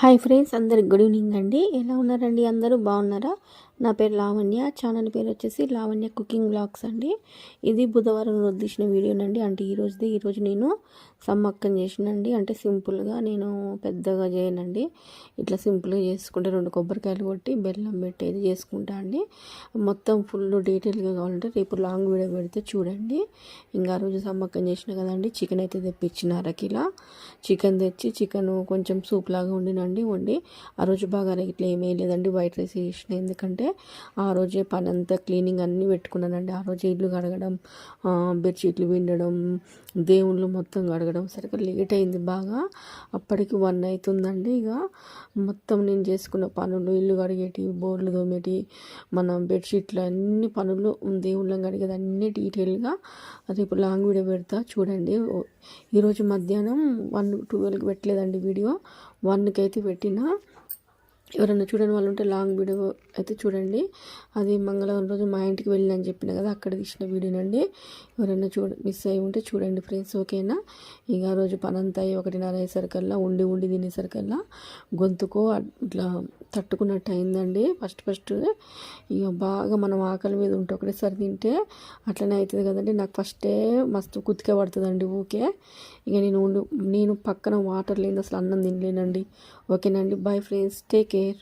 Hi friends, అందరికి good evening అండి. ఎలా ఉన్నారండి? అందరూ బాగున్నారా? నా పేరు లావణ్య. ఛానల్ పేరు వచ్చేసి లావణ్య కుకింగ్ బ్లాగ్స్ అండి. ఇది బుధవారం రోజు తీసిన వీడియోనండి. అంటే ఈరోజు నేను సమ్మక్కని చేసినండి. అంటే సింపుల్గా, నేను పెద్దగా చేయనండి. ఇట్లా సింపుల్గా చేసుకుంటే 2 కొబ్బరికాయలు కొట్టి బెల్లం పెట్టేది చేసుకుంటా అండి. మొత్తం ఫుల్ డీటెయిల్గా కావాలంటే రేపు లాంగ్ వీడియో పెడితే చూడండి. ఇంకా ఆ రోజు సమ్మక్కని చేసిన కదండి. చికెన్ అయితే తెప్పించిన 1 కిలో చికెన్ తెచ్చి, చికెన్ కొంచెం సూప్ లాగా వండి ఆ రోజు బాగా ఇట్లా ఏమీ లేదండి, వైట్ రైస్ చేసిన. ఎందుకంటే ఆ రోజే పని అంతా క్లీనింగ్ అన్నీ పెట్టుకున్నానండి. ఆ రోజే ఇల్లు కడగడం, బెడ్షీట్లు విండడం, దేవుళ్ళు మొత్తం కడగడం సరిగ్గా లేట్ అయింది బాగా. అప్పటికి 1 అవుతుందండి. ఇక మొత్తం నేను చేసుకున్న పనులు, ఇల్లు కడిగేటి, బోర్లు తోమేటి, మన బెడ్షీట్లు అన్ని పనులు, దేవుళ్ళని కడిగేది అన్నీ డీటెయిల్గా రేపు లాంగ్ వీడియో పెడతా చూడండి. ఈరోజు మధ్యాహ్నం 12కి పెట్టలేదండి వీడియో, 1కి అయితే పెట్టిన. ఎవరైనా చూడని వాళ్ళు ఉంటే లాంగ్ వీడియో అయితే చూడండి. అది మంగళవారం రోజు మా ఇంటికి వెళ్ళినని చెప్పిన కదా, అక్కడ తీసిన వీడియోనండి. ఎవరైనా మిస్ అయ్యి ఉంటే చూడండి ఫ్రెండ్స్, ఓకేనా? ఇక ఆ రోజు పనంతా 1:30 అయ్యేసరికల్లా ఉండి తినేసరికల్లా గొంతుకో ఇట్లా తట్టుకున్నట్టు అయిందండి. ఫస్ట్ ఇక బాగా మనం ఆకలి మీద ఉంటే ఒకటేసారి తింటే అట్లనే అవుతుంది కదండి. నాకు ఫస్టే మస్తు కుతికే పడుతుందండి ఓకే. ఇక నేను పక్కన వాటర్ లేని అసలు అన్నం తినలేనండి. ఓకేనండి, బాయ్ ఫ్రెండ్స్, టేక్ కేర్.